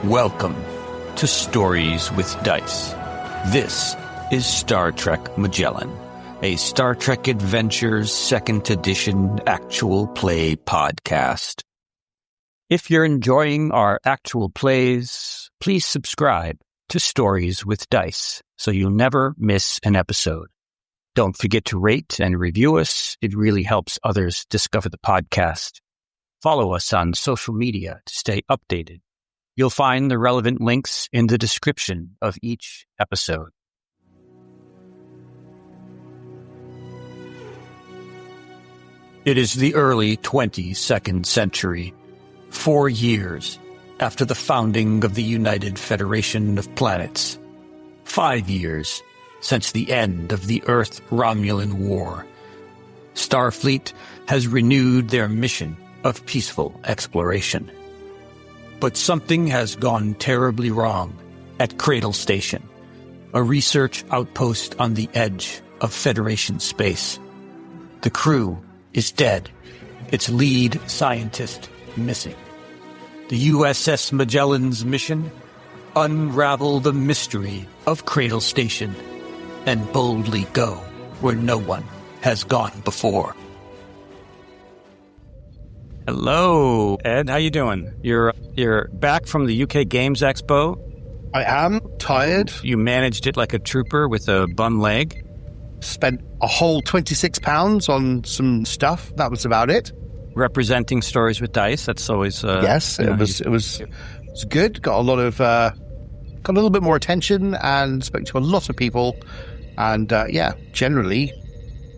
Welcome to Stories with Dice. This is Star Trek Magellan, a Star Trek Adventures 2nd Edition actual play podcast. If you're enjoying our actual plays, please subscribe to Stories with Dice so you'll never miss an episode. Don't forget to rate and review us. It really helps others discover the podcast. Follow us on social media to stay updated. You'll find the relevant links in the description of each episode. It is the early 22nd century, 4 years after the founding of the United Federation of Planets, 5 years since the end of the Earth-Romulan War. Starfleet has renewed their mission of peaceful exploration. But something has gone terribly wrong at Cradle Station, a research outpost on the edge of Federation space. The crew is dead, its lead scientist missing. The USS Magellan's mission? Unravel the mystery of Cradle Station and boldly go where no one has gone before. Hello, Ed. How you doing? You're back from the UK Games Expo. I am tired. You managed it like a trooper with a bum leg. Spent a whole £26 on some stuff. That was about it. Representing Stories with Dice. That's always yes. It was good. Got a lot of got a little bit more attention and spoke to a lot of people. And generally,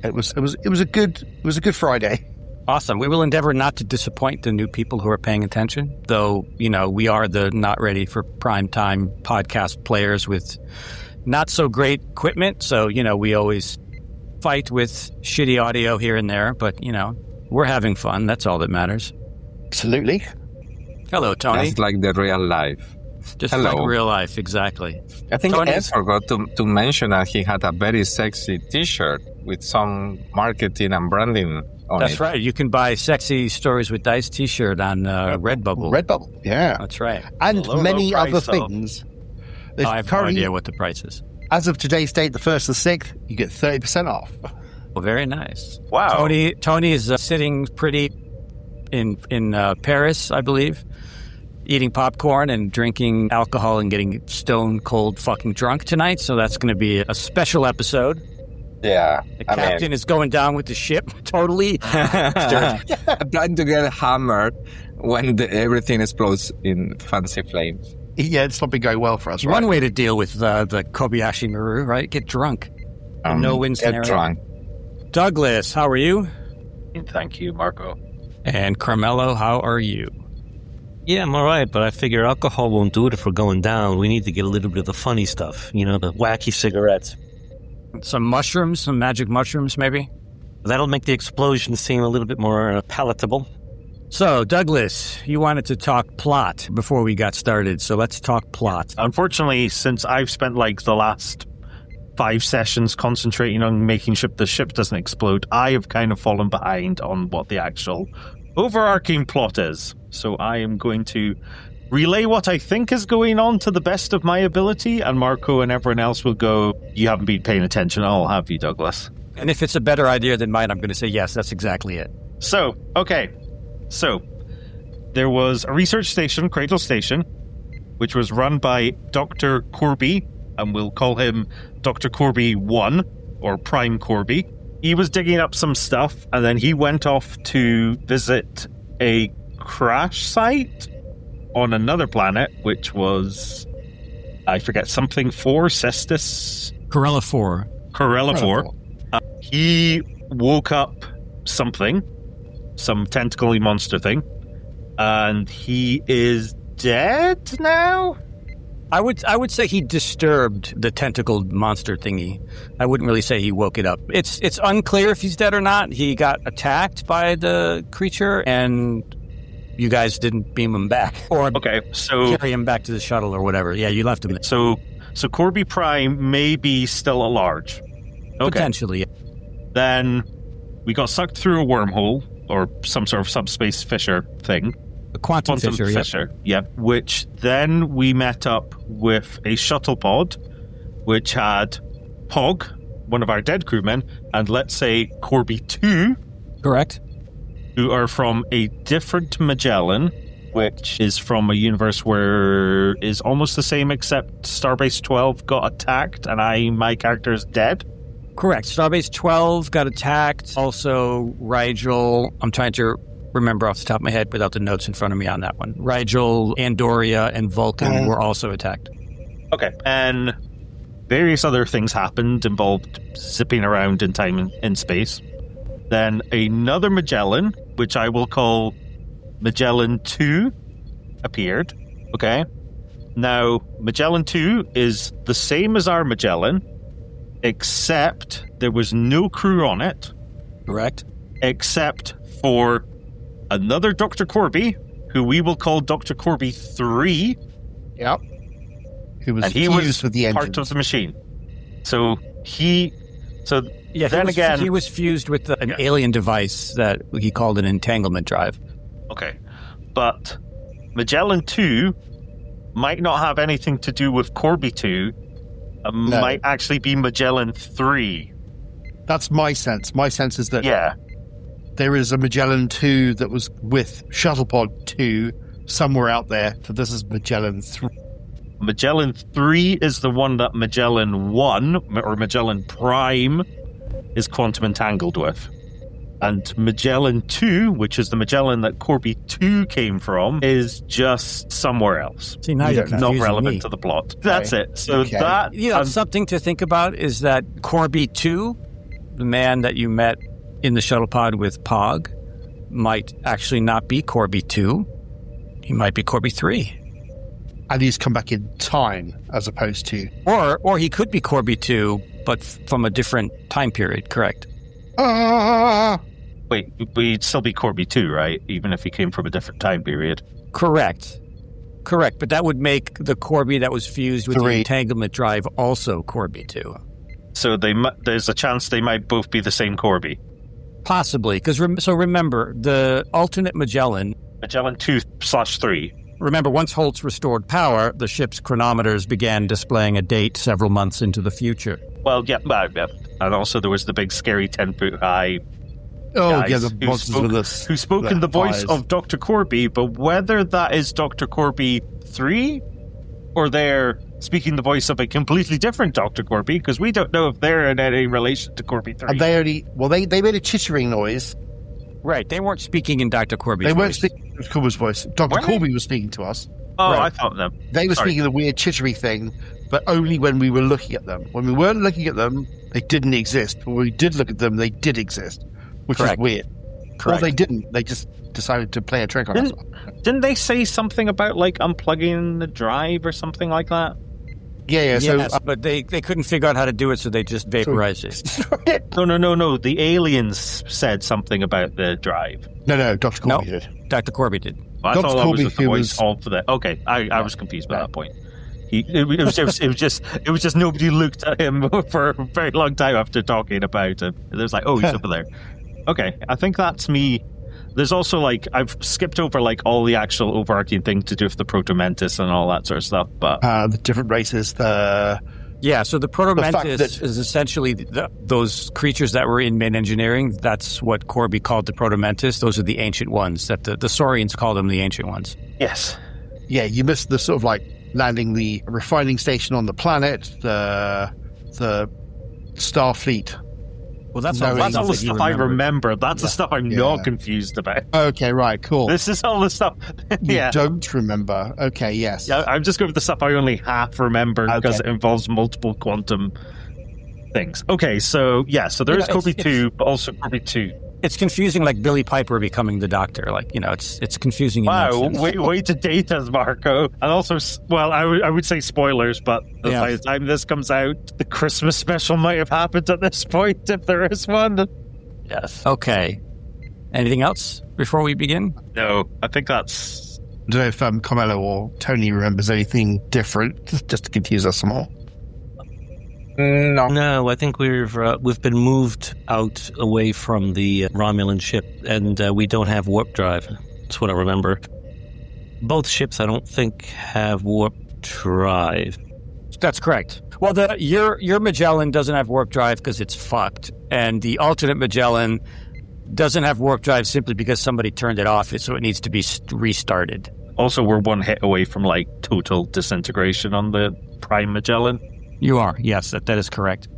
it was a good Friday. Awesome. We will endeavor not to disappoint the new people who are paying attention, though, we are the not ready for prime time podcast players with not so great equipment. So, we always fight with shitty audio here and there, but, we're having fun. That's all that matters. Absolutely. Hello, Tony. That's like the real life. Just Hello. like real life, exactly. I think Tony Ed forgot to mention that he had a very sexy t-shirt with some marketing and branding on That's it. right. You can buy sexy Stories with Dice t-shirt on Redbubble. Redbubble, yeah. That's right. And many other things. I have no idea what the price is. As of today's date, the 1st to 6th, you get 30% off. Well, very nice. Wow. Tony is sitting pretty in Paris, I believe, eating popcorn and drinking alcohol and getting stone cold fucking drunk tonight. So that's going to be a special episode. Yeah. The captain is going down with the ship, totally. I'm trying to get hammered when everything explodes in fancy flames. Yeah, it's not been going well for us, right? One way to deal with the Kobayashi Maru, right? Get drunk. No win scenario. Get drunk. Douglas, how are you? Thank you, Marco. And Carmelo, how are you? Yeah, I'm all right, but I figure alcohol won't do it if we're going down. We need to get a little bit of the funny stuff, the wacky cigarettes. Some mushrooms, some magic mushrooms, maybe? That'll make the explosion seem a little bit more palatable. So, Douglas, you wanted to talk plot before we got started, so let's talk plot. Unfortunately, since I've spent the last 5 sessions concentrating on making sure the ship doesn't explode, I have kind of fallen behind on what the actual overarching plot is. So I am going to relay what I think is going on to the best of my ability, and Marco and everyone else will go, you haven't been paying attention, I'll have you, Douglas. And if it's a better idea than mine, I'm going to say yes, that's exactly it. So, there was a research station, Cradle Station, which was run by Dr. Korby, and we'll call him Dr. Korby 1, or Prime Korby. He was digging up some stuff, and then he went off to visit a crash site on another planet, which was, I forget, something 4, Cestus? Corella 4. Corella 4. He woke up something, some tentacly monster thing, and he is dead now? I would say he disturbed the tentacled monster thingy. I wouldn't really say he woke it up. It's unclear if he's dead or not. He got attacked by the creature, and you guys didn't beam him back. Or carry him back to the shuttle or whatever. Yeah, you left him there. So Korby Prime may be still at large. Okay. Potentially. Then we got sucked through a wormhole, or some sort of subspace fissure thing, The quantum fissure, yep. Which then we met up with a shuttle pod, which had Pog, one of our dead crewmen, and let's say Korby 2. Correct. Who are from a different Magellan, which is from a universe where is almost the same, except Starbase 12 got attacked and my character is dead. Correct. Starbase 12 got attacked. Also, Rigel, I'm trying to remember off the top of my head without the notes in front of me on that one. Rigel, Andoria, and Vulcan were also attacked. Okay. And various other things happened involved zipping around in time and in space. Then another Magellan, which I will call Magellan 2, appeared. Okay. Now, Magellan 2 is the same as our Magellan, except there was no crew on it. Correct. Except for another Dr. Korby, who we will call Dr. Korby 3. Yep. Who was he fused was with the engine. part of the machine. So he was fused with an alien device that he called an entanglement drive. Okay. But Magellan 2 might not have anything to do with Korby 2. Might actually be Magellan 3. That's my sense. My sense is that there is a Magellan 2 that was with Shuttlepod 2 somewhere out there. So this is Magellan 3. Magellan 3 is the one that Magellan 1, or Magellan Prime, is quantum entangled with. And Magellan 2, which is the Magellan that Korby 2 came from, is just somewhere else. See, now you're not relevant to the plot. That's it. So that... something to think about is that Korby 2, the man that you met in the shuttle pod with Pog, might actually not be Korby 2. He might be Korby 3. And he's come back in time, as opposed to... Or he could be Korby 2, but from a different time period, correct? Wait, he'd still be Korby 2, right? Even if he came from a different time period. Correct. But that would make the Korby that was fused with the entanglement drive also Korby 2. So there's a chance they might both be the same Korby. Possibly, because remember, the alternate Magellan 2/3. Remember, once Holtz restored power, the ship's chronometers began displaying a date several months into the future. Well, yeah. And also there was the big scary 10-foot high who spoke in the voice of Dr. Korby, but whether that is Dr. Korby 3 or they're speaking the voice of a completely different Dr. Korby, because we don't know if they're in any relation to Korby 3. And they made a chittering noise. Right, they weren't speaking in Dr. Korby's voice. They weren't speaking in Korby's voice. Dr. Korby was speaking to us. Oh, right. I thought them. They were speaking the weird chittery thing, but only when we were looking at them. When we weren't looking at them, they didn't exist. But when we did look at them, they did exist, which is weird. Correct. Or they didn't. They just decided to play a trick on us. Didn't they say something about unplugging the drive or something like that? Yeah. Yes, but they couldn't figure out how to do it, so they just vaporized it. No. The aliens said something about the drive. No, Dr. Korby did. Dr. Korby did. Well, I thought that was the voice of the... Okay, I was confused by that point. It was just nobody looked at him for a very long time after talking about him. It was like, oh, he's over there. Okay, I think that's me. There's also I've skipped over all the actual overarching things to do with the Proto-Mantis and all that sort of stuff, but the different races, so the Proto-Mantis is essentially those creatures that were in main engineering. That's what Korby called the Proto-Mantis. Those are the ancient ones that the Saurians call them the ancient ones. Yes. Yeah, you missed the sort of landing the refining station on the planet, the Starfleet. Well, that's all the stuff I remember. That's the stuff I'm not confused about. Okay, right, cool. This is all the stuff. You don't remember. Okay, yes. Yeah, I'm just going with the stuff I only half remember because it involves multiple quantum things. Okay, so there is Korby 2, but also Korby 2. It's confusing, like Billy Piper becoming the Doctor. It's confusing. Wow, way to date us, Marco. And also, I would say spoilers, but by the time this comes out, the Christmas special might have happened at this point, if there is one. Yes. Okay. Anything else before we begin? No, I think that's... I don't know if Carmelo or Tony remembers anything different, just to confuse us some more. No, I think we've been moved out away from the Romulan ship, and we don't have warp drive. That's what I remember. both ships, I don't think, have warp drive. That's correct. Well, your Magellan doesn't have warp drive because it's fucked, and the alternate Magellan doesn't have warp drive simply because somebody turned it off, so it needs to be restarted. Also, we're one hit away from like total disintegration on the Prime Magellan. You are, yes, that is correct.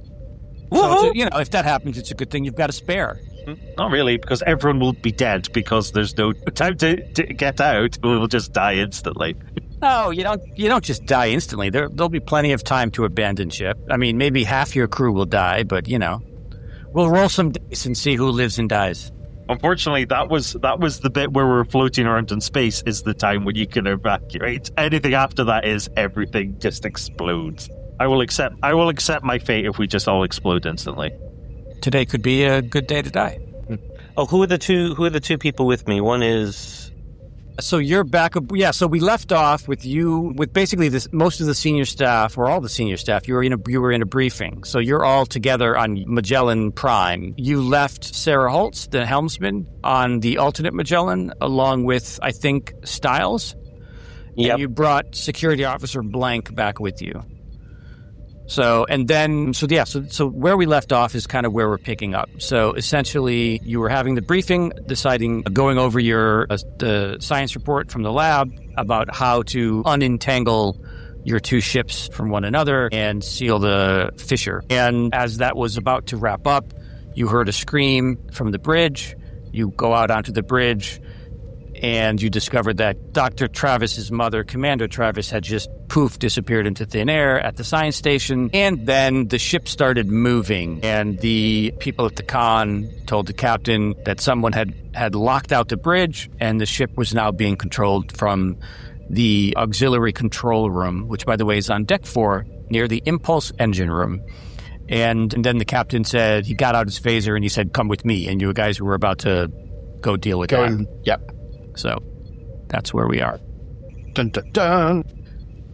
So, if that happens, it's a good thing you've got a spare. Not really, because everyone will be dead because there's no time to get out. We'll just die instantly. No, you don't just die instantly. There'll be plenty of time to abandon ship. I mean, maybe half your crew will die, but we'll roll some dice and see who lives and dies. Unfortunately, that was the bit where we're floating around in space is the time when you can evacuate. Anything after that is everything just explodes. I will accept my fate if we just all explode instantly. Today could be a good day to die. Oh, who are the two people with me? One is... So you're back up. Yeah, so we left off with you, with basically most of the senior staff, or all the senior staff. You were in a briefing. So you're all together on Magellan Prime. You left Sarah Holtz, the helmsman, on the alternate Magellan, along with, I think, Stiles. Yep. And you brought Security Officer Blank back with you. So where we left off is kind of where we're picking up. So essentially, you were having the briefing, going over the science report from the lab about how to unentangle your two ships from one another and seal the fissure. And as that was about to wrap up, you heard a scream from the bridge. You go out onto the bridge, and you discovered that Dr. Travis's mother, Commander Travis, had just disappeared into thin air at the science station. And then the ship started moving, and the people at the con told the captain that someone had locked out the bridge, and the ship was now being controlled from the auxiliary control room, which, by the way, is on deck 4 near the impulse engine room. And then the captain said, he got out his phaser and he said, "Come with me." And you guys were about to go deal with that. Yep. So that's where we are. Dun, dun, dun.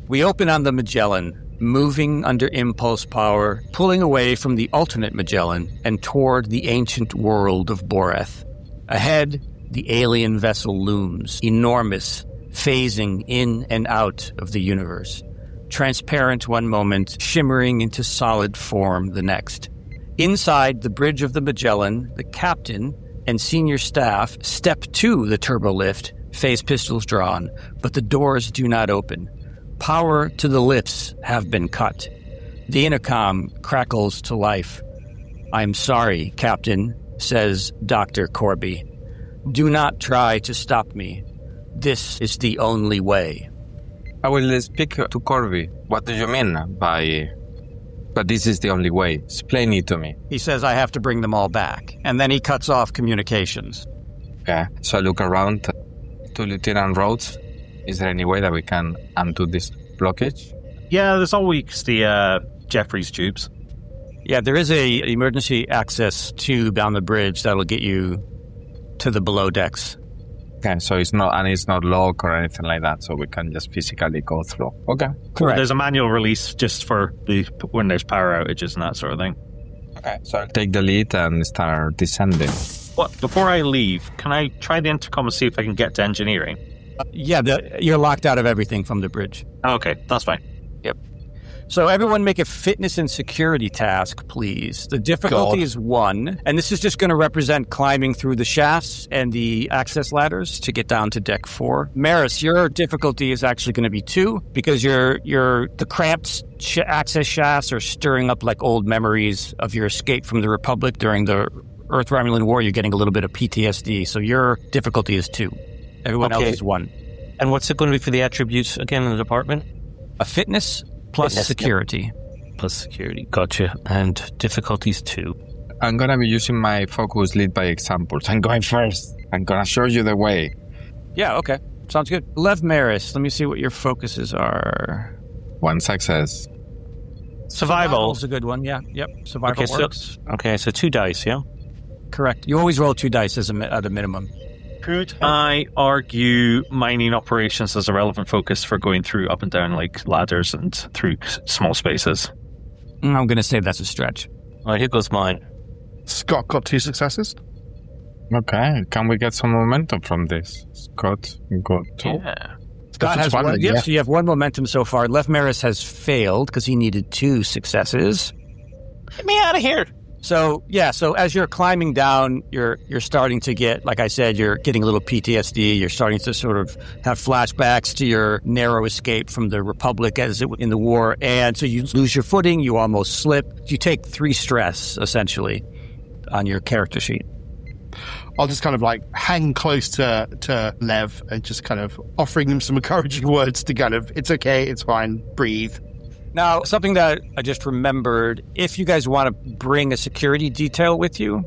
We open on the Magellan, moving under impulse power, pulling away from the alternate Magellan and toward the ancient world of Boreth. Ahead, the alien vessel looms, enormous, phasing in and out of the universe. Transparent one moment, shimmering into solid form the next. Inside the bridge of the Magellan, the captain and senior staff step to the turbolift, phase pistols drawn, but the doors do not open. Power to the lifts have been cut. The intercom crackles to life. "I'm sorry, Captain," says Dr. Korby. "Do not try to stop me. This is the only way." I will speak to Korby. What do you mean by... But this is the only way? Explain it to me. He says I have to bring them all back, and then he cuts off communications. Okay, so I look around to Lieutenant Rhodes. Is there any way that we can undo this blockage? Yeah, there's always the Jeffries tubes. Yeah, there is a emergency access tube down the bridge that'll get you to the below decks. Okay, so it's not locked or anything like that, so we can just physically go through. Okay, correct. There's a manual release just for when there's power outages and that sort of thing. Okay, so I'll take the lead and start descending. What? Before I leave, can I try the intercom and see if I can get to engineering? You're locked out of everything from the bridge. Okay, that's fine. Yep. So everyone make a fitness and security task, please. The difficulty is 1, and this is just going to represent climbing through the shafts and the access ladders to get down to deck 4. Maris, your difficulty is actually going to be 2 because the cramped access shafts are stirring up like old memories of your escape from the Republic during the Earth-Romulan War. You're getting a little bit of PTSD, so your difficulty is 2. Everyone else is 1. And what's it going to be for the attributes again in the department? A fitness plus security. Yep. Plus security, gotcha. And difficulties 2. I'm going to be using my focus lead by examples. I'm going first. I'm going to show you the way. Yeah, okay. Sounds good. Lev Maris, let me see what your focuses are. 1 success. Survival is a good one, yeah. Yep, survival works. So 2 dice, yeah? Correct. You always roll 2 dice at a minimum. Could I argue mining operations as a relevant focus for going through up and down like ladders and through small spaces? I'm going to say that's a stretch. All right, here goes mine. Scott got 2 successes. Okay, can we get some momentum from this? Scott got 2. Yeah. Scott has one. Yep, so you have one momentum so far. Lev Maris has failed because he needed 2 successes. Get me out of here. So as you're climbing down, you're starting to get, like I said, you're getting a little PTSD. You're starting to sort of have flashbacks to your narrow escape from the Republic in the war. And so you lose your footing, you almost slip. You take 3 stress, essentially, on your character sheet. I'll just kind of like hang close to Lev and just kind of offering him some encouraging words to kind of, it's okay, it's fine, breathe. Now, something that I just remembered, if you guys want to bring a security detail with you,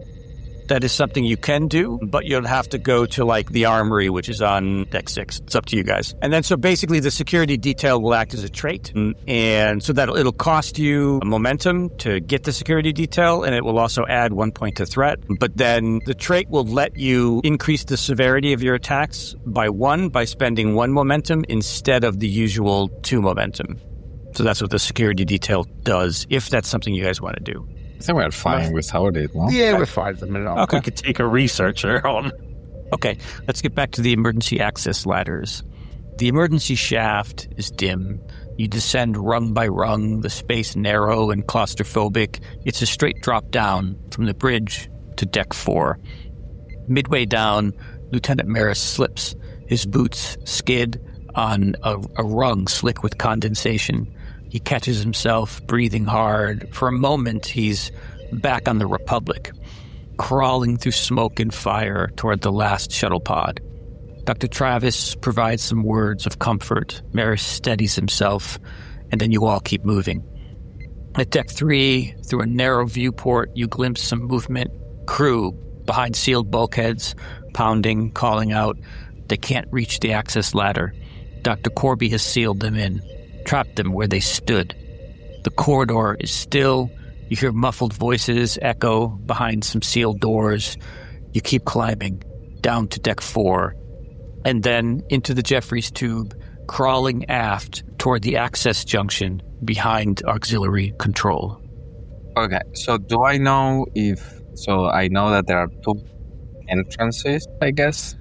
that is something you can do, but you'll have to go to like the armory, which is on deck 6. It's up to you guys. And then so basically the security detail will act as a trait. And so that it'll cost you a momentum to get the security detail, and it will also add 1 point to threat. But then the trait will let you increase the severity of your attacks by 1 by spending 1 momentum instead of the usual 2 momentum. So that's what the security detail does, if that's something you guys want to do. I think we're fine without it, no? Yeah, we're fine at the minute. Okay. We could take a researcher on. Okay, let's get back to the emergency access ladders. The emergency shaft is dim. You descend rung by rung, the space narrow and claustrophobic. It's a straight drop down from the bridge to deck 4. Midway down, Lieutenant Maris slips. His boots skid on a rung slick with condensation. He catches himself breathing hard. For a moment, he's back on the Republic, crawling through smoke and fire toward the last shuttle pod. Dr. Travis provides some words of comfort. Maris steadies himself, and then you all keep moving. At deck 3, through a narrow viewport, you glimpse some movement. Crew behind sealed bulkheads, pounding, calling out. They can't reach the access ladder. Dr. Korby has sealed them in, trapped them where they stood. The corridor is still. You hear muffled voices echo behind some sealed doors. You keep climbing down to deck 4, and then into the Jeffries tube, crawling aft toward the access junction behind auxiliary control. Okay, so do I know I know that there are 2 entrances, I guess?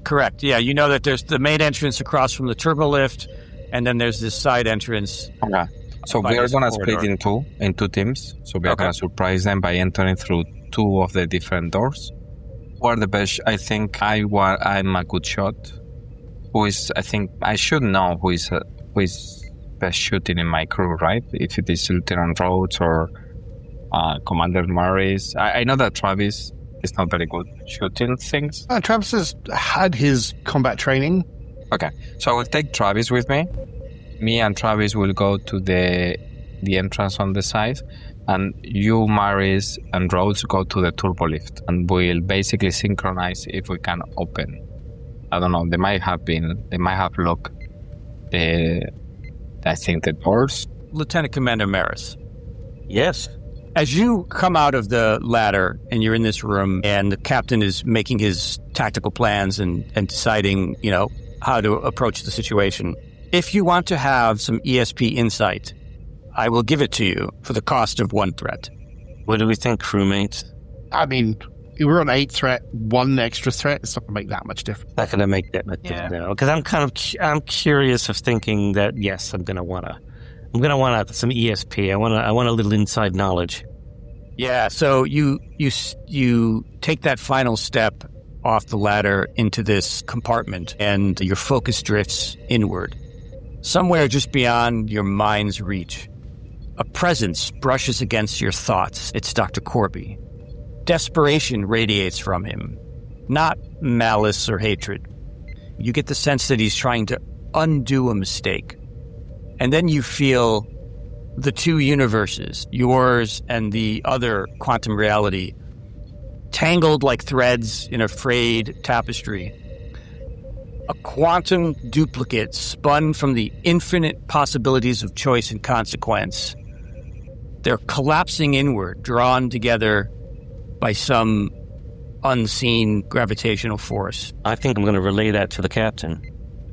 Correct. Yeah, you know that there's the main entrance across from the turbolift, and then there's this side entrance. Okay. So we are going to split in two teams. So we are going to surprise them by entering through 2 of the different doors. Who are the best? I think I'm a good shot. I think I should know who is best shooting in my crew, right? If it is Lieutenant Rhodes or Commander Maris. I know that Travis is not very good shooting things. Travis has had his combat training. Okay, so I will take Travis with me. Me and Travis will go to the entrance on the side, and you, Maris, and Rhodes go to the turbolift, and we'll basically synchronize if we can open. I don't know. They might have locked I think the doors. Lieutenant Commander Maris. Yes. As you come out of the ladder and you're in this room, and the captain is making his tactical plans and deciding, how to approach the situation. If you want to have some ESP insight, I will give it to you for the cost of 1 threat. What do we think, crewmates? I mean, we're on 8 threat, 1 extra threat. It's not going to make that much difference. Not going to make that much difference. Because I'm curious of thinking that, yes, I'm going to want some ESP. I want a little inside knowledge. Yeah, so you take that final step off the ladder into this compartment, and your focus drifts inward. Somewhere just beyond your mind's reach, a presence brushes against your thoughts. It's Dr. Korby. Desperation radiates from him, not malice or hatred. You get the sense that he's trying to undo a mistake. And then you feel the 2 universes, yours and the other quantum reality, tangled like threads in a frayed tapestry. A quantum duplicate spun from the infinite possibilities of choice and consequence. They're collapsing inward, drawn together by some unseen gravitational force. I think I'm going to relay that to the captain.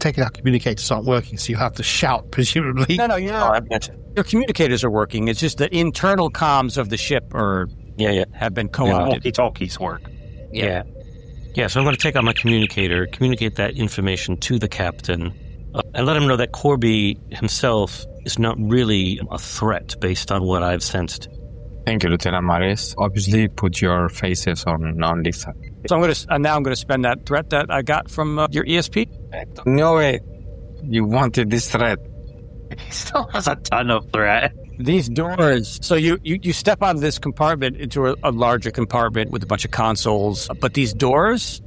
Taking our communicators aren't working, so you have to shout, presumably. No, I bet you. Your communicators are working. It's just the internal comms of the ship have been co-opted. Walkie-talkies work. Yeah. Yeah, so I'm going to take out my communicator, communicate that information to the captain, and let him know that Korby himself is not really a threat based on what I've sensed. Thank you, Lieutenant Maris. Obviously, put your faces on non-lethal. So I'm going to spend that threat that I got from your ESP. No way. You wanted this threat. He still has a ton of threat. These doors. So you step out of this compartment into a larger compartment with a bunch of consoles. But these doors,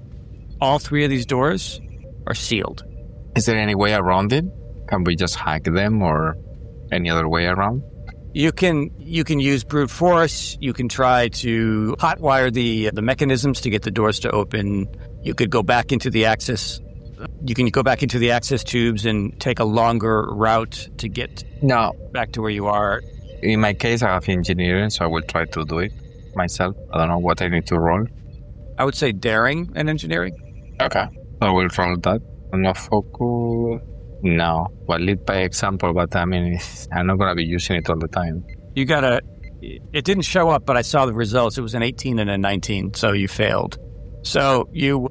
all three of these doors, are sealed. Is there any way around it? Can we just hack them or any other way around? You can use brute force. You can try to hotwire the mechanisms to get the doors to open. You could go back into the access. You can go back into the access tubes and take a longer route to get back to where you are. In my case, I have engineering, so I will try to do it myself. I don't know what I need to roll. I would say daring and engineering. Okay. I will roll that. No focus. No. Well, lead by example, but I mean, I'm not going to be using it all the time. It didn't show up, but I saw the results. It was an 18 and a 19, so you failed. So you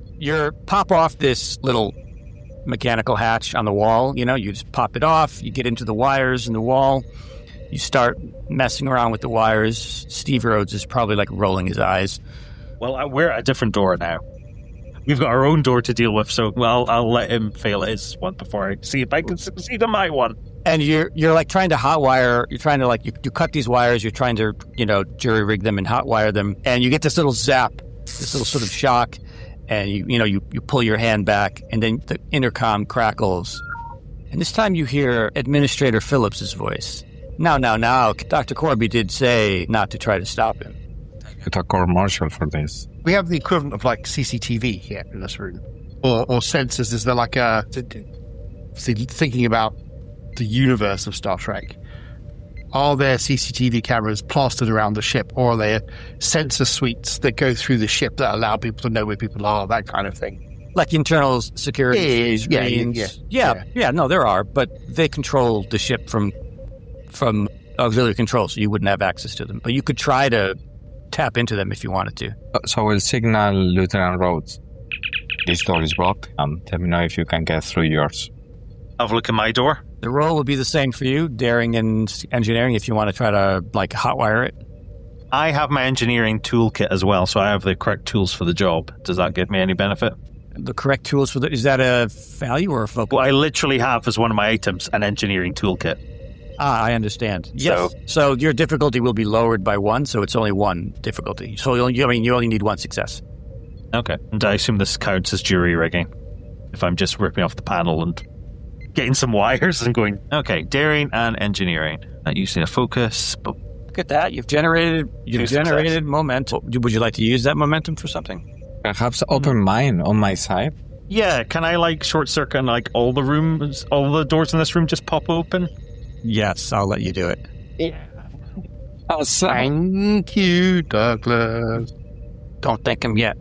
pop off this little mechanical hatch on the wall. You just pop it off. You get into the wires in the wall. You start messing around with the wires. Steve Rhodes is probably like rolling his eyes. Well, we're at a different door now. We've got our own door to deal with, so I'll let him fail his one before I see if I can succeed on my one. And you're like trying to hotwire. You're trying to you cut these wires. You're trying to jury rig them and hotwire them, and you get this little zap, this little sort of shock, and you pull your hand back, and then the intercom crackles, and this time you hear Administrator Phillips's voice. Now, Dr. Korby did say not to try to stop him. It's a court martial for this. We have the equivalent of like CCTV here in this room, or sensors. Is there like thinking about the universe of Star Trek? Are there CCTV cameras plastered around the ship, or are there sensor suites that go through the ship that allow people to know where people are? That kind of thing, like internal security screens. Yeah. No, there are, but they control the ship from auxiliary control, so you wouldn't have access to them. But you could try to tap into them if you wanted to. So we'll signal Lieutenant Rhodes. This door is blocked. Let me know if you can get through yours. Have a look at my door. The roll will be the same for you, daring and engineering, if you want to try to hotwire it. I have my engineering toolkit as well, so I have the correct tools for the job. Does that give me any benefit? The correct tools for is that a value or a focus? Well, I literally have as one of my items an engineering toolkit. I understand. Yes. So your difficulty will be lowered by 1, so it's only 1 difficulty. So you only need 1 success. Okay. And I assume this counts as jury rigging. If I'm just ripping off the panel and getting some wires and going, okay, daring and engineering. Not using a focus, but look at that. You've generated momentum. Would you like to use that momentum for something? Perhaps open mine on my side. Yeah, can I short circuit and all the rooms, all the doors in this room just pop open? Yes, I'll let you do it. Yeah. Thank you, Douglas. Don't thank him yet.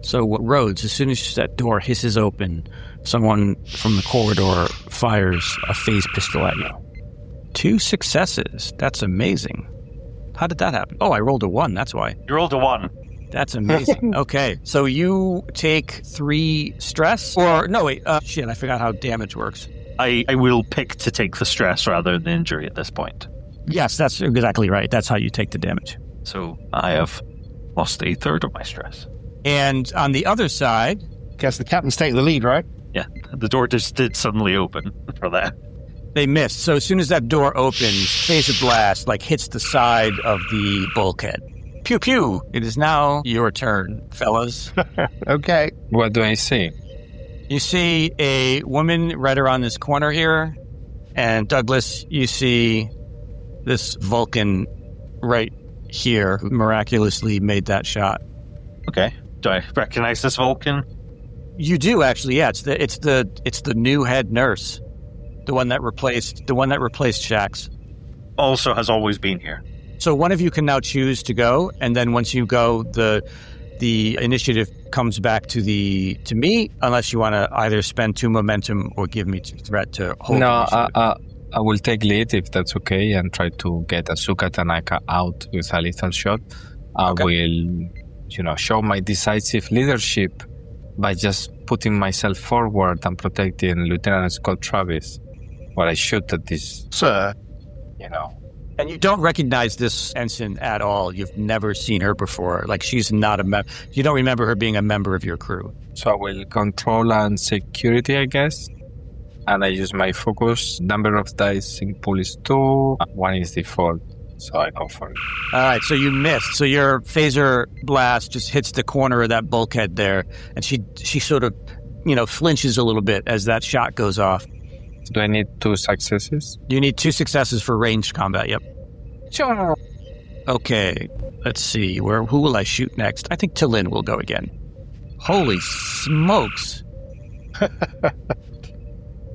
So, Rhodes, as soon as that door hisses open, someone from the corridor fires a phase pistol at you. 2 successes. That's amazing. How did that happen? Oh, I rolled a 1. That's why. You rolled a 1. That's amazing. Okay, so you take 3 stress? Or, no, wait. Shit, I forgot how damage works. I will pick to take the stress rather than injury at this point. Yes, that's exactly right. That's how you take the damage. So I have lost 1/3 of my stress. And on the other side... Guess the captain's taking the lead, right? Yeah, the door just did suddenly open for that. They missed. So as soon as that door opens, phase of blast hits the side of the bulkhead. Pew pew! It is now your turn, fellas. Okay. What do I see? You see a woman right around this corner here, and Douglas, you see this Vulcan right here who miraculously made that shot. Okay. Do I recognize this Vulcan? You do actually, yeah. It's the new head nurse, the one that replaced Shax. Also has always been here. So one of you can now choose to go, and then once you go, the initiative comes back to me, unless you want to either spend 2 momentum or give me 2 threat to hold. No, I will take lead if that's okay, and try to get Asuka Tanaka out with a lethal shot. I will, show my decisive leadership by just putting myself forward and protecting Lieutenant Scott Travis while I shoot at this, Sir. And you don't recognize this ensign at all. You've never seen her before. Like, she's not you don't remember her being a member of your crew. So I will control and security, I guess. And I use my focus. Number of dice in pool is 2. 1 is default. So I go for it. All right, so you missed. So your phaser blast just hits the corner of that bulkhead there. And she sort of, flinches a little bit as that shot goes off. Do I need 2 successes? You need 2 successes for ranged combat, yep. Sure. Okay, let's see. Who will I shoot next? I think Tillin will go again. Holy smokes.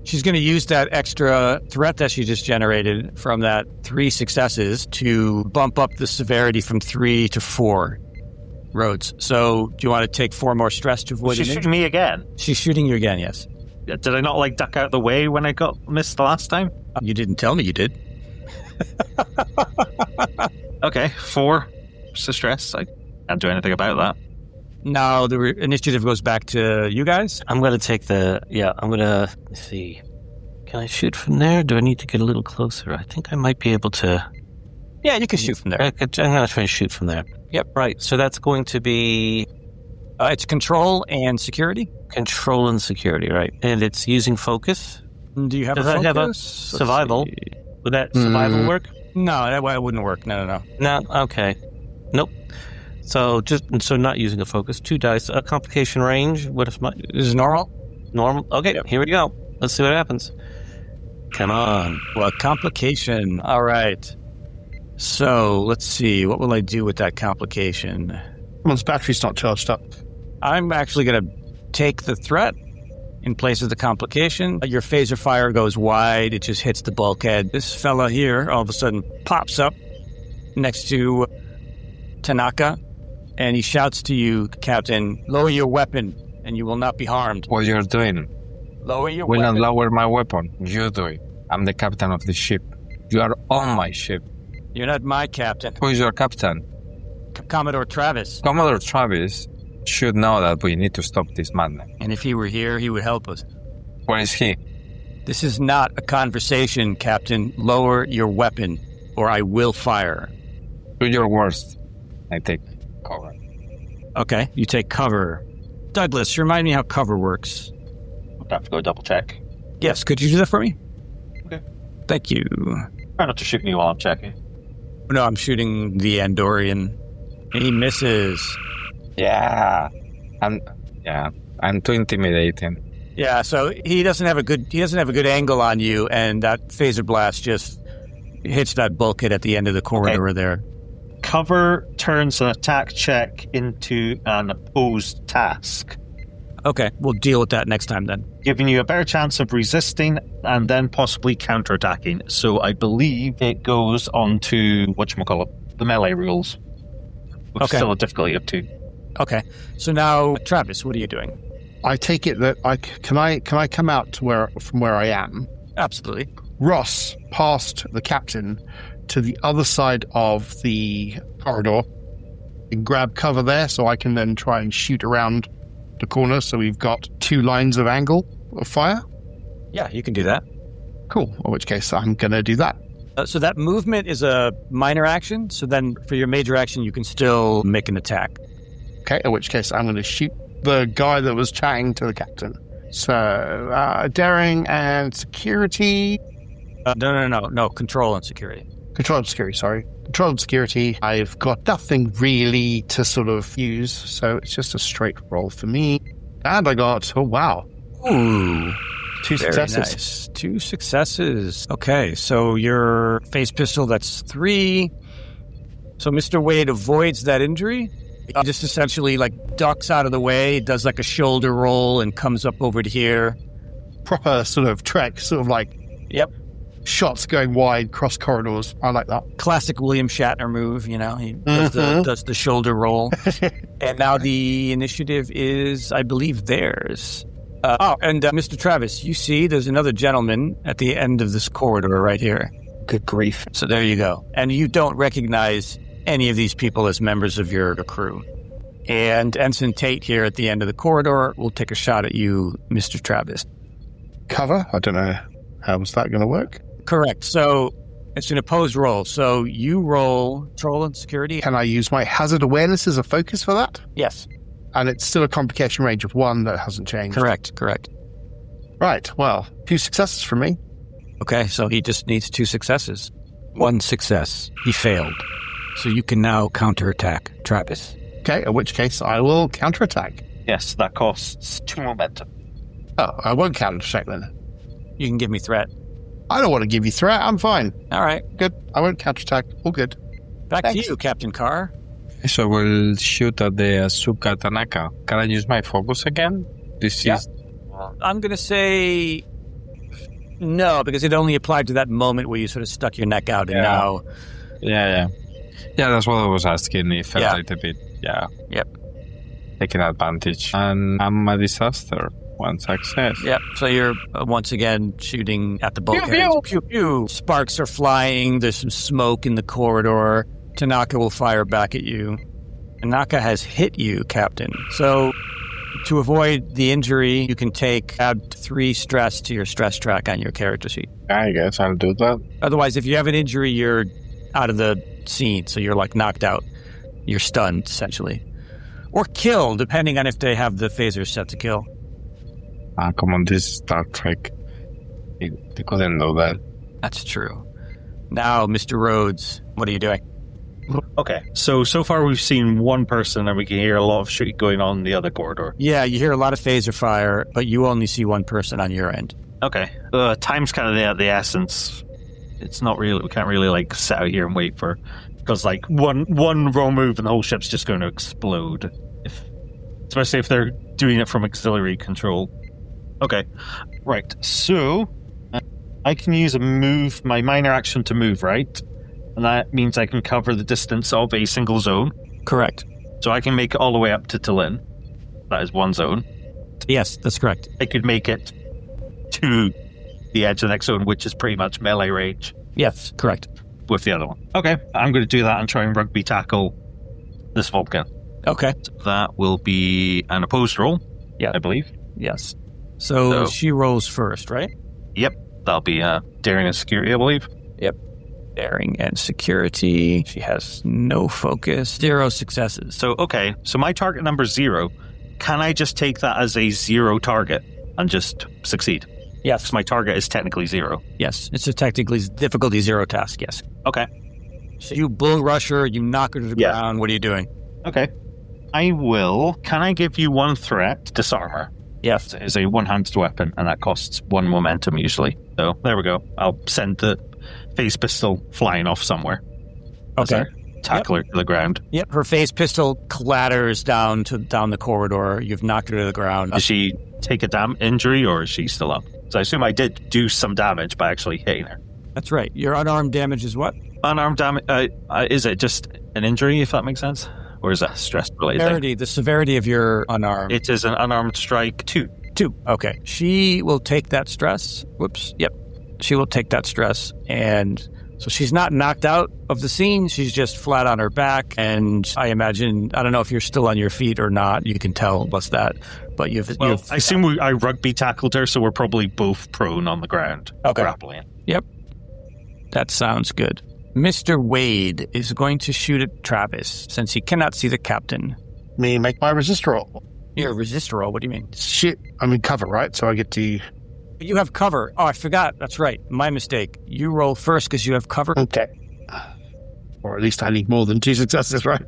She's going to use that extra threat that she just generated from that 3 successes to bump up the severity from 3 to 4 roads. So do you want to take 4 more stress to avoid She's an shooting me again. She's shooting you again, yes. Did I not duck out the way when I got missed the last time? You didn't tell me you did. Okay, 4 stress. I can't do anything about that. No, the initiative goes back to you guys. I'm going to take let's see. Can I shoot from there? Do I need to get a little closer? I think I might be able to. Yeah, you can shoot from there. I'm going to try and shoot from there. Yep, right. So that's going to be... it's control and security. Control and security, right. And it's using focus. Do you have Does a that focus? have a survival? Would that survival work? No, that wouldn't work. No. No, okay. Nope. So not using a focus. 2 dice. A complication range. What if This is normal? normal? Okay, Here we go. Let's see what happens. Come on. Well, complication. All right. So let's see. What will I do with that complication? One's battery's not charged up. I'm actually going to take the threat in place of the complication. Your phaser fire goes wide. It just hits the bulkhead. This fella here all of a sudden pops up next to Tanaka, and he shouts to you, Captain, lower your weapon, and you will not be harmed. What you're doing? Lower your Will weapon. not lower my weapon. You do it. I'm the captain of the ship. You are on my ship. You're not my captain. Who is your captain? Commodore Travis. Commodore Travis should know that we need to stop this madness. And if he were here, he would help us. Where is he? This is not a conversation, Captain. Lower your weapon, or I will fire. Do your worst. I take cover. Okay, you take cover. Douglas, remind me how cover works. I'll have to go double check. Yes, could you do that for me? Okay. Thank you. Try not to shoot me while I'm checking. No, I'm shooting the Andorian. He misses. Yeah. I'm too intimidating. Yeah, so he doesn't have a good angle on you, and that phaser blast just hits that bulkhead at the end of the corridor there. Cover turns an attack check into an opposed task, Okay, we'll deal with that next time then. giving you a better chance of resisting and then possibly counterattacking. So I believe it goes on to the melee rules, with Okay. still a difficulty of 2. Okay, so now Travis, what are you doing? I take it that can I come out from where I am? Absolutely. Ross past the captain to the other side of the corridor and grab cover there so I can then try and shoot around the corner so we've got 2 lines of angle of fire. Yeah, you can do that. Cool. In which case I'm going to do that. So that movement is a minor action, so then for your major action, you can still make an attack. Okay, in which case I'm going to shoot the guy that was chatting to the captain. So, daring and security. No, control and security. Control and security, sorry. Control and security. I've got nothing really to sort of use, so it's just a straight roll for me. And I got, oh wow, Ooh. 2 Very successes. nice. 2 successes. Okay, so your phase pistol, that's 3. So Mr. Wade avoids that injury. He just essentially ducks out of the way, does a shoulder roll and comes up over to here. Proper sort of trek, sort of Yep. shots going wide, cross corridors. I like that. Classic William Shatner move, He does the shoulder roll. And now the initiative is, I believe, theirs. Mr. Travis, you see there's another gentleman at the end of this corridor right here. Good grief. So there you go. And you don't recognize any of these people as members of your crew. And Ensign Tate here at the end of the corridor will take a shot at you, Mr. Travis. Cover? I don't know. How's that going to work? Correct. So it's an opposed roll. So you roll control and security. Can I use my hazard awareness as a focus for that? Yes. And it's still a complication range of 1 that hasn't changed. Correct. Right. Well, 2 successes from me. Okay, so he just needs 2 successes. 1 success. He failed. So you can now counterattack, Travis. Okay, in which case I will counterattack. Yes, that costs 2 momentum. Oh, I won't counterattack then. You can give me threat. I don't want to give you threat. I'm fine. All right. Good. I won't counterattack. All good. Back Thanks. to you, Captain Carr. So we'll shoot at the Asuka Tanaka. Can I use my focus again? This is... I'm going to say no, because it only applied to that moment where you sort of stuck your neck out, and now... Yeah, that's what I was asking. It felt like a bit, Yep. taking advantage. And I'm a disaster. 1 success. Yep. So you're once again shooting at the bulkheads. Pew, pew. Sparks are flying. There's some smoke in the corridor. Tanaka will fire back at you. Tanaka has hit you, Captain. So to avoid the injury, you can add 3 stress to your stress track on your character sheet. I guess I'll do that. Otherwise, if you have an injury, you're out of the scene. So you're like knocked out. You're stunned, essentially. Or killed, depending on if they have the phaser set to kill. Come on, this is Star Trek. They couldn't do that. That's true. Now, Mr. Rhodes, what are you doing? Okay, so far we've seen 1 person and we can hear a lot of shit going on in the other corridor. Yeah, you hear a lot of phaser fire, but you only see 1 person on your end. Okay, time's kind of the essence. It's not really, we can't really like sit out here and wait for, because like one wrong move and the whole ship's just going to explode. Especially if they're doing it from auxiliary control. Okay, right, so I can use my minor action to move, right? And that means I can cover the distance of a single zone. Correct. So I can make it all the way up to Tallinn. That is 1 zone. Yes, that's correct. I could make it to the edge of the next zone, which is pretty much melee range. Yes, correct. With the other one. Okay, I'm going to do that and try and rugby tackle this Vulcan. Okay. So that will be an opposed roll, I believe. Yes. So she rolls first, right? Yep. That'll be daring and security, I believe. Yep. Daring and security. She has no focus. 0 successes. So my target number 0. Can I just take that as a 0 target and just succeed? Yes. Because my target is technically 0. Yes. It's a technically difficulty 0 task, yes. Okay. So you bull rush her, you knock her to the ground. What are you doing? Okay. I will. Can I give you 1 threat? Disarm her. Yes. It's a 1-handed weapon, and that costs 1 momentum usually. So there we go. I'll send the phase pistol flying off somewhere. Okay. Tackle her to the ground. Yep. Her phase pistol clatters down the corridor. You've knocked her to the ground. Does she take a injury, or is she still up? So I assume I did do some damage by actually hitting her. That's right. Your unarmed damage is what? Unarmed damage. Is it just an injury, if that makes sense? Or is that stress-related? The severity of your unarmed. It is an unarmed strike 2. 2. Okay. She will take that stress. Whoops. Yep. She will take that stress. And so she's not knocked out of the scene. She's just flat on her back. And I imagine, I don't know if you're still on your feet or not. You can tell what's that. But I assume I rugby tackled her, so we're probably both prone on the ground. Okay. Grappling. Yep. That sounds good. Mr. Wade is going to shoot at Travis since he cannot see the captain. Me make my resist roll. Your resist roll? What do you mean? Shit. I'm in cover, right? So I get to... You have cover. Oh, I forgot. That's right. My mistake. You roll first because you have cover. Okay. Or at least I need more than 2 successes, right?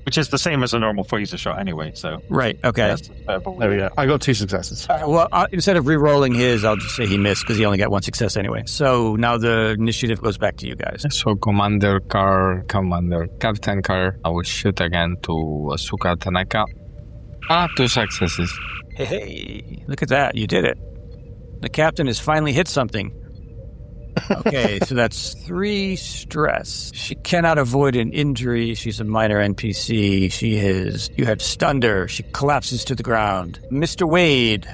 Which is the same as a normal phaser shot anyway, so... Right, okay. Yes, there we go. I got 2 successes. Well, instead of re-rolling his, I'll just say he missed because he only got 1 success anyway. So now the initiative goes back to you guys. So Captain Carr, I will shoot again to Asuka Tanaka. 2 successes. Hey, look at that. You did it. The captain has finally hit something. Okay, so that's 3 stress. She cannot avoid an injury. She's a minor NPC. You have stunned her. She collapses to the ground. Mr. Wade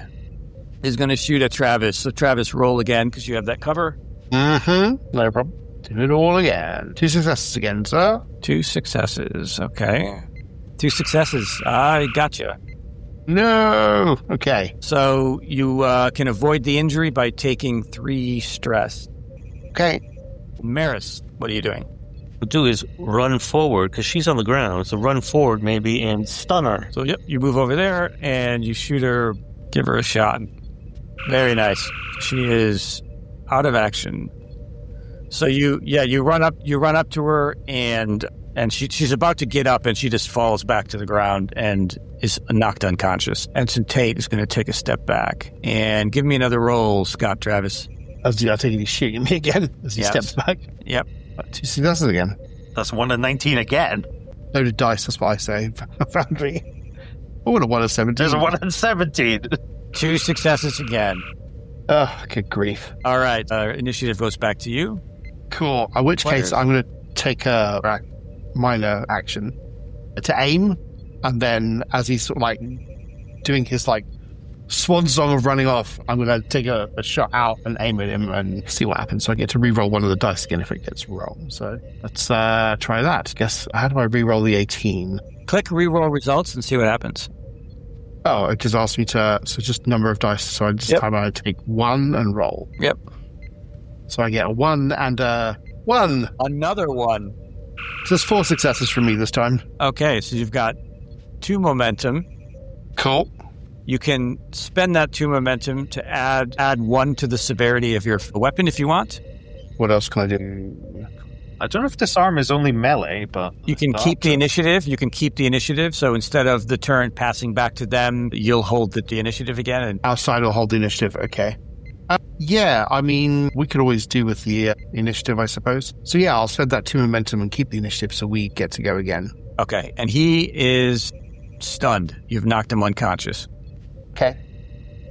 is going to shoot at Travis. So Travis, roll again because you have that cover. Mm-hmm. No problem. Do it all again. 2 successes again, sir. 2 successes. Okay. 2 successes. I gotcha. No. Okay. So you can avoid the injury by taking 3 stress. Okay. Maris, what are you doing? What we'll do is run forward, because she's on the ground, so run forward maybe and stun her. So, yep, you move over there and you shoot her, give her a shot. Very nice. She is out of action. So you run up to her and she's about to get up and she just falls back to the ground and is knocked unconscious. Ensign Tate is going to take a step back and give me another roll, Scott Travis. I take it he's shooting me again as he steps back. Yep. 2 successes again. That's 1 and 19 again. Loaded dice, that's what I say. Foundry. I would have 1 and 17. There's a 1 and 17. 2 successes again. Oh, good grief. All right. Initiative goes back to you. Cool. In which case, I'm going to take a minor action to aim, and then as he's sort of like doing his like swan song of running off, I'm going to take a shot out and aim at him and see what happens. So I get to re-roll one of the dice again if it gets wrong. So let's try that. Guess, how do I re-roll the 18? Click re-roll results and see what happens. Oh, it just asked me to, so just number of dice. So this time I take 1 and roll. Yep. So I get a 1 and a 1. Another 1. So there's 4 successes from me this time. Okay, so you've got 2 momentum. Cool. You can spend that 2 momentum to add 1 to the severity of your weapon if you want. What else can I do? I don't know if disarm is only melee, but... You can keep the initiative. So instead of the turn passing back to them, you'll hold the initiative again. And outside will hold the initiative, okay. Yeah, I mean, we could always do with the initiative, I suppose. So yeah, I'll spend that 2 momentum and keep the initiative so we get to go again. Okay, and he is stunned. You've knocked him unconscious. Okay.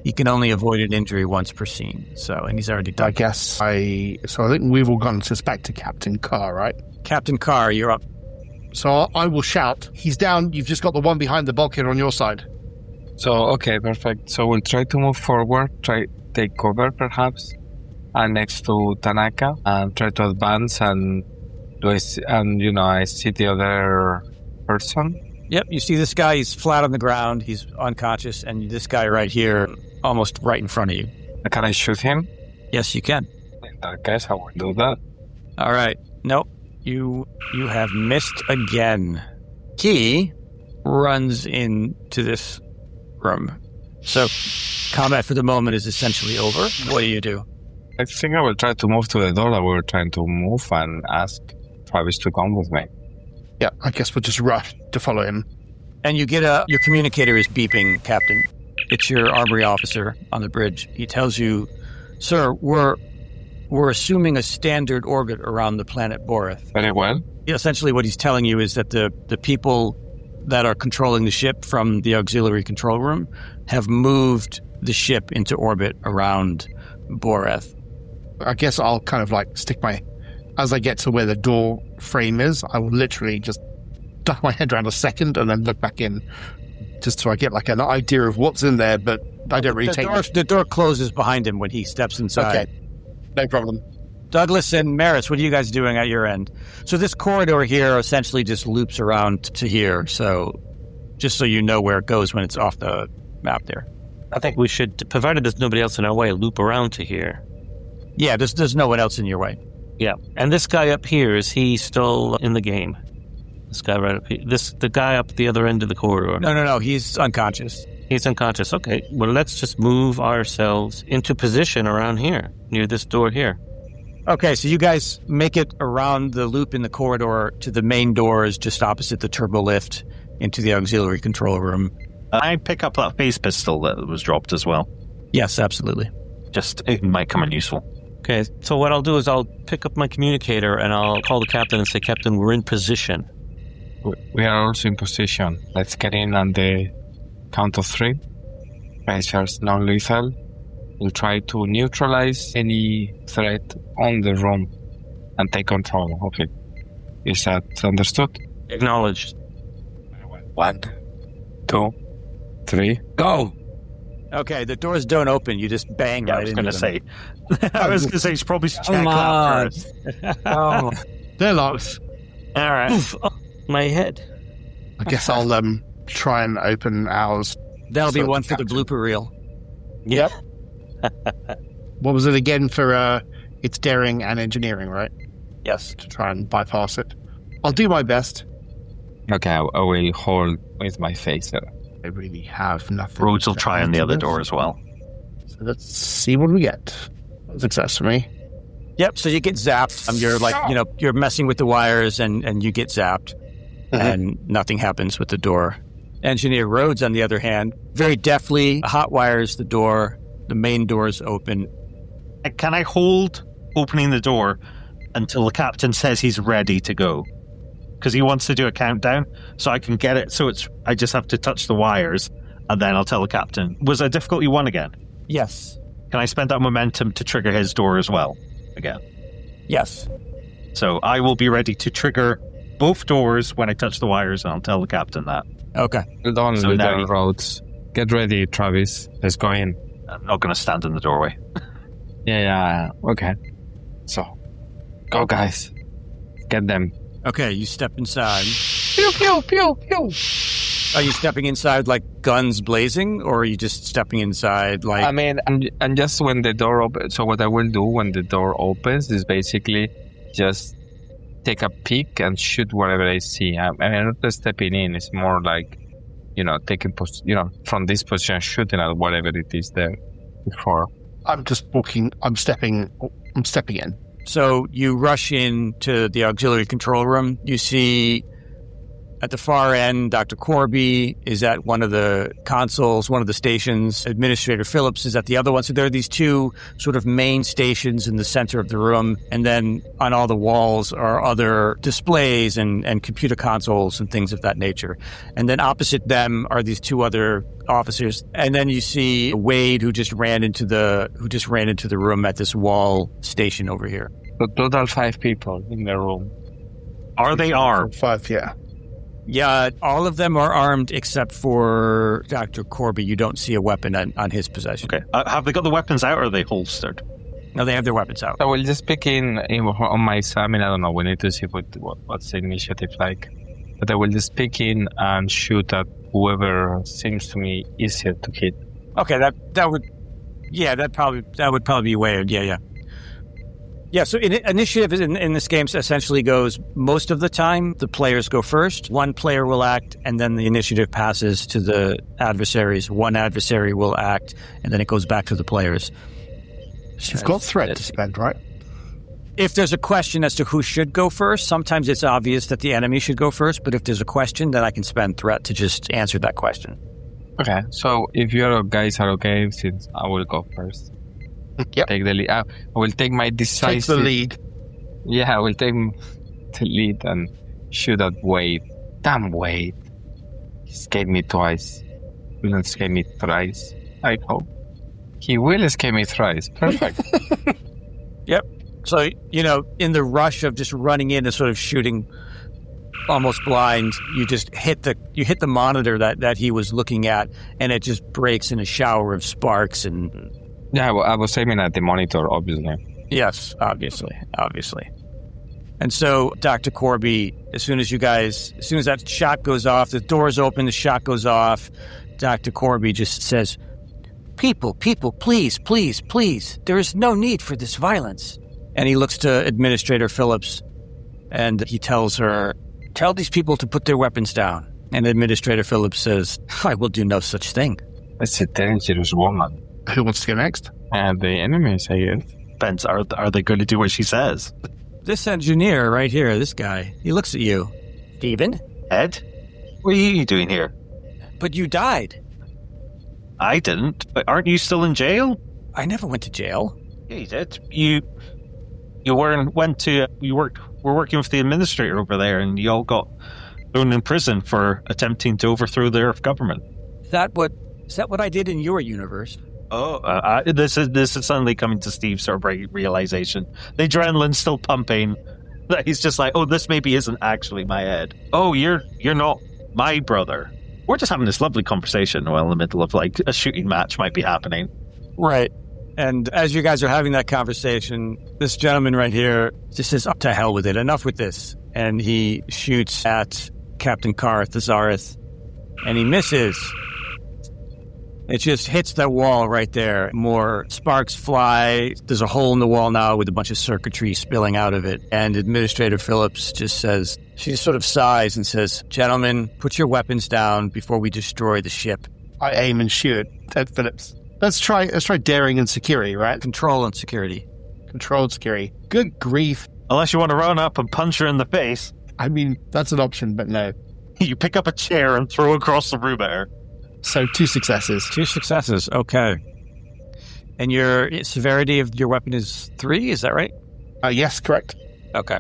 He can only avoid an injury once per scene, and he's already done. So I think we've all gone back to Captain Carr, right? Captain Carr, you're up. So I will shout, he's down, you've just got the one behind the bulkhead on your side. So, okay, perfect. So we'll try to move forward, take cover perhaps, and next to Tanaka, and try to advance and I see the other person. Yep, you see this guy, he's flat on the ground, he's unconscious, and this guy right here, almost right in front of you. Can I shoot him? Yes, you can. In that case, I will do that. All right. Nope. You have missed again. He runs into this room. So, combat for the moment is essentially over. What do? I think I will try to move to the door that we were trying to move and ask Travis to come with me. Yeah, I guess we'll just rush to follow him. And you get your communicator is beeping, Captain. It's your armory officer on the bridge. He tells you, sir, we're assuming a standard orbit around the planet Boreth. Very well. Essentially what he's telling you is that the people that are controlling the ship from the auxiliary control room have moved the ship into orbit around Boreth. I guess I'll kind of like as I get to where the door frame is, I will literally just duck my head around a second and then look back in, just so I get like an idea of what's in there, but I don't really the door closes behind him when he steps inside. Okay, no problem. Douglas and Maris, what are you guys doing at your end? So this corridor here essentially just loops around to here, so just so you know where it goes when it's off the map there. I think we should, provided there's nobody else in our way, loop around to here. Yeah, there's no one else in your way. Yeah, and this guy up here, is he still in the game? This guy right up here, the guy up the other end of the corridor. No, he's unconscious. He's unconscious. Okay, well, let's just move ourselves into position around here, near this door here. Okay, so you guys make it around the loop in the corridor to the main doors just opposite the turbo lift into the auxiliary control room. I pick up that phase pistol that was dropped as well. Yes, absolutely. It might come in useful. Okay, so what I'll do is I'll pick up my communicator and I'll call the captain and say, Captain, we're in position. We are also in position. Let's get in on the count of 3. Phasers non-lethal. We'll try to neutralize any threat on the room and take control of it. Is that understood? Acknowledged. 1, 2, 3, go! Okay, the doors don't open. You just bang right into them. I was going to say, it's probably check that first. They're locked. All right. Oof, oh, my head. I guess I'll try and open ours. That'll be one for the blooper reel. Yep. What was it again for it's daring and engineering, right? Yes. To try and bypass it. I'll do my best. Okay, I will hold with my phaser. I really have nothing. Rhodes will try on the other door as well. So let's see what we get. Success for me. Yep, so you get zapped. You're you're messing with the wires and you get zapped. And nothing happens with the door. Engineer Rhodes, on the other hand, very deftly hot wires the door. The main door is open. Can I hold opening the door until the captain says he's ready to go? Because he wants to do a countdown, so I can get it. So I just have to touch the wires, and then I'll tell the captain. Was a difficulty 1 again? Yes. Can I spend that momentum to trigger his door as well again? Yes. So I will be ready to trigger both doors when I touch the wires, and I'll tell the captain that. Okay. Hold on, So little now- Rhodes. Get ready, Travis. Let's go in. I'm not going to stand in the doorway. Yeah. Okay. So, go, guys. Get them. Okay, you step inside. Pew, pew, pew, pew. Are you stepping inside like guns blazing, or are you just stepping inside like... I mean, and just when the door opens, so what I will do when the door opens is basically just take a peek and shoot whatever I see. I'm not just stepping in, it's more like, taking, from this position, shooting at whatever it is there before. I'm just walking. I'm stepping in. So you rush into the auxiliary control room. You see at the far end, Dr. Korby is at one of the consoles, one of the stations. Administrator Phillips is at the other one. So there are these two sort of main stations in the center of the room. And then on all the walls are other displays and computer consoles and things of that nature. And then opposite them are these two other officers. And then you see Wade, who just ran into the room at this wall station over here. So total 5 people in the room. Are they armed? 5, yeah. Yeah, all of them are armed except for Dr. Korby. You don't see a weapon on his possession. Okay. Have they got the weapons out, or are they holstered? No, they have their weapons out. I will just pick in on my side. I mean, I don't know. We need to see what's the initiative like. But I will just pick in and shoot at whoever seems to me easier to hit. Okay, that would probably be Wade. Yeah. Yeah, so initiative in this game essentially goes, most of the time, the players go first. One player will act, and then the initiative passes to the adversaries. One adversary will act, and then it goes back to the players. You've got threat to spend, right? If there's a question as to who should go first, sometimes it's obvious that the enemy should go first, but if there's a question, then I can spend threat to just answer that question. Okay, so if you guys are okay, since I will go first. Yep. Take the lead. I will take my decisive... Take the lead. Yeah, I will take the lead and shoot at Wade. Damn Wade. He escaped me twice. Will not escape me thrice, I hope. He will escape me thrice. Perfect. Yep. So, in the rush of just running in and sort of shooting almost blind, you just hit the monitor that he was looking at, and it just breaks in a shower of sparks and... Yeah, I was aiming at the monitor, obviously. Yes, obviously. And so, Dr. Korby, as soon as that shot goes off, the doors open, the shot goes off, Dr. Korby just says, People, please, there is no need for this violence. And he looks to Administrator Phillips, and he tells her, tell these people to put their weapons down. And Administrator Phillips says, I will do no such thing. That's a dangerous woman. Who wants to go next? And the enemies, I guess. Depends. Are they going to do what she says? This engineer right here, this guy, he looks at you. Steven? Ed? What are you doing here? But you died. I didn't. But aren't you still in jail? I never went to jail. Yeah, you did. You were working with the administrator over there, and you all got thrown in prison for attempting to overthrow their government. Is that what I did in your universe? Oh, this is suddenly coming to Steve's sort of realization. The adrenaline's still pumping. That he's just like, oh, this maybe isn't actually my Ed. Oh, you're not my brother. We're just having this lovely conversation while in the middle of like a shooting match might be happening. Right. And as you guys are having that conversation, this gentleman right here just says, up to hell with it. Enough with this. And he shoots at Captain Karth, the Zareth, and he misses. It just hits that wall right there. More sparks fly. There's a hole in the wall now with a bunch of circuitry spilling out of it. And Administrator Phillips just says, she just sort of sighs and says, "Gentlemen, put your weapons down before we destroy the ship." I aim and shoot at Phillips. Let's try daring and security, right? Control and security. Controlled security. Good grief. Unless you want to run up and punch her in the face. I mean, that's an option, but no. You pick up a chair and throw across the room at her. So 2 successes. 2 successes, okay. And your severity of your weapon is 3, is that right? Yes, correct. Okay.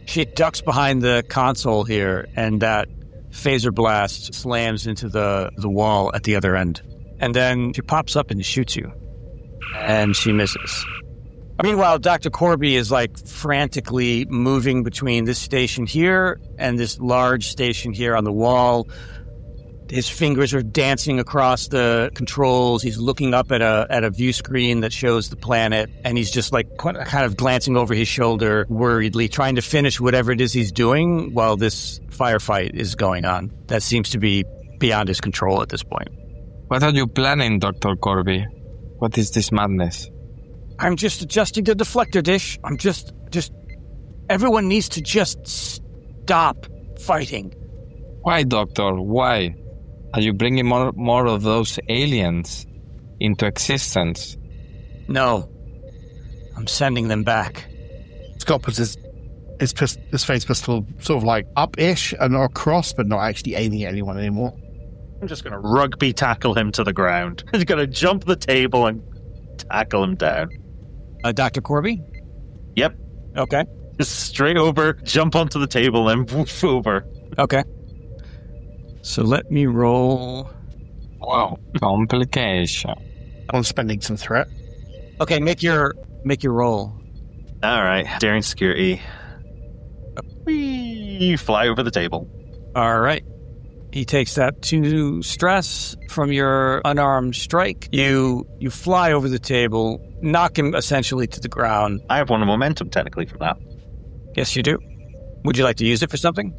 She ducks behind the console here, and that phaser blast slams into the wall at the other end. And then she pops up and shoots you. And she misses. Meanwhile, Dr. Korby is frantically moving between this station here and this large station here on the wall. His fingers are dancing across the controls. He's looking up at a view screen that shows the planet, and he's just kind of glancing over his shoulder worriedly, trying to finish whatever it is he's doing while this firefight is going on. That seems to be beyond his control at this point. What are you planning, Dr. Korby? What is this madness? I'm just adjusting the deflector dish. I'm just everyone needs to just stop fighting. Why, Doctor? Why? Are you bringing more of those aliens into existence? No. I'm sending them back. Scott puts his face pistol sort of up-ish and across, but not actually aiming at anyone anymore. I'm just going to rugby tackle him to the ground. I'm going to jump the table and tackle him down. Dr. Korby? Yep. Okay. Just straight over, jump onto the table, and woof over. Okay. So let me roll. Wow, complication. I'm spending some threat. Okay, make your roll. All right, daring security. We fly over the table. All right. He takes that 2 stress from your unarmed strike. You fly over the table, knock him essentially to the ground. I have 1 momentum technically from that. Yes, you do. Would you like to use it for something?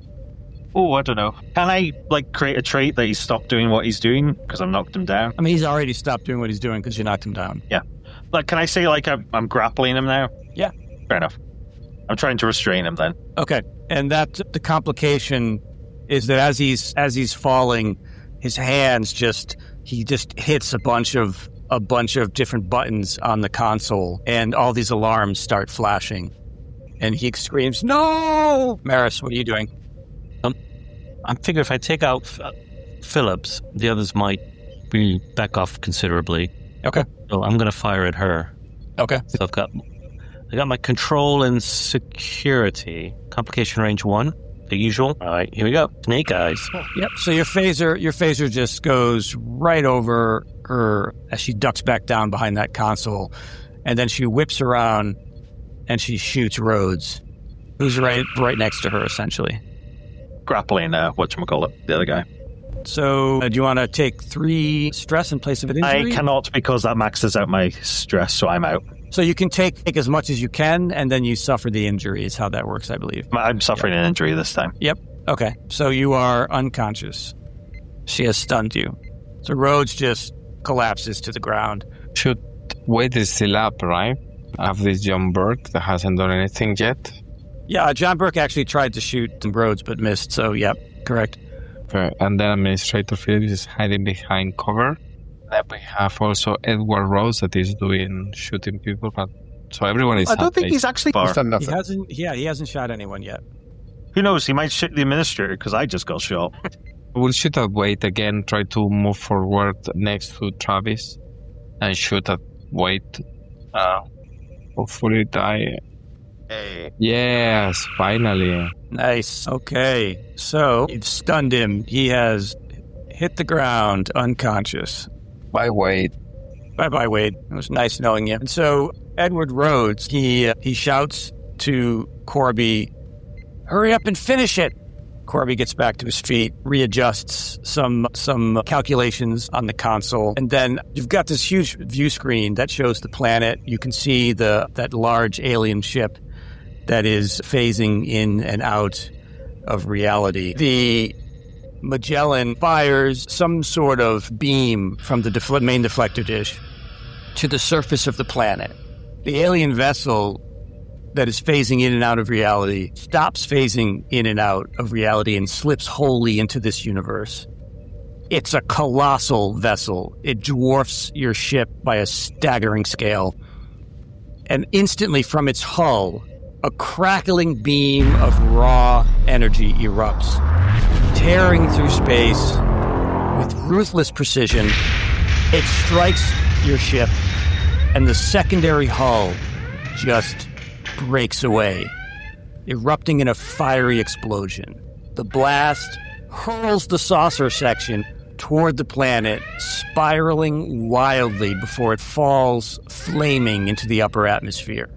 Oh, I don't know. Can I create a trait that he stopped doing what he's doing because I've knocked him down? I mean, he's already stopped doing what he's doing because you knocked him down. Yeah. Can I say I'm grappling him now? Yeah. Fair enough. I'm trying to restrain him then. Okay. And that the complication is that as he's falling, his hands he just hits a bunch of different buttons on the console, and all these alarms start flashing. And he screams, "No!" Maris, what are you doing? I figure if I take out Phillips, the others might be back off considerably. Okay. So I'm going to fire at her. Okay. So I got my control and security. Complication range 1, the usual. All right, here we go. Snake eyes. Yep. So your phaser just goes right over her as she ducks back down behind that console, and then she whips around and she shoots Rhodes, who's right next to her essentially. Grappling, whatchamacallit, the other guy. So, do you want to take 3 stress in place of an injury? I cannot because that maxes out my stress, so I'm out. So you can take as much as you can, and then you suffer the injury is how that works, I believe. I'm suffering an injury this time. Yep. Okay. So you are unconscious. She has stunned you. So Rhodes just collapses to the ground. Wade is still up, right? I have this John Burke that hasn't done anything yet. Yeah, John Burke actually tried to shoot Rhodes but missed, so yep, correct. Okay. And then Administrator Phillips is hiding behind cover. Then we have also Edward Rose that is shooting people, but so everyone is. I don't think he's actually far. He's done nothing. He hasn't shot anyone yet. Who knows? He might shoot the administrator because I just got shot. We'll shoot at Wade again. Try to move forward next to Travis and shoot at Wade. Hopefully die. Hey. Yes, finally. Nice. Okay, so you've stunned him. He has hit the ground unconscious. Bye, Wade. Bye, Wade. It was nice knowing you. And so Edward Rhodes, he shouts to Korby, "Hurry up and finish it!" Korby gets back to his feet, readjusts some calculations on the console, and then you've got this huge view screen that shows the planet. You can see that large alien ship that is phasing in and out of reality. The Magellan fires some sort of beam from the main deflector dish to the surface of the planet. The alien vessel that is phasing in and out of reality stops phasing in and out of reality and slips wholly into this universe. It's a colossal vessel. It dwarfs your ship by a staggering scale. And instantly from its hull, a crackling beam of raw energy erupts, tearing through space with ruthless precision. It strikes your ship, and the secondary hull just breaks away, erupting in a fiery explosion. The blast hurls the saucer section toward the planet, spiraling wildly before it falls flaming into the upper atmosphere.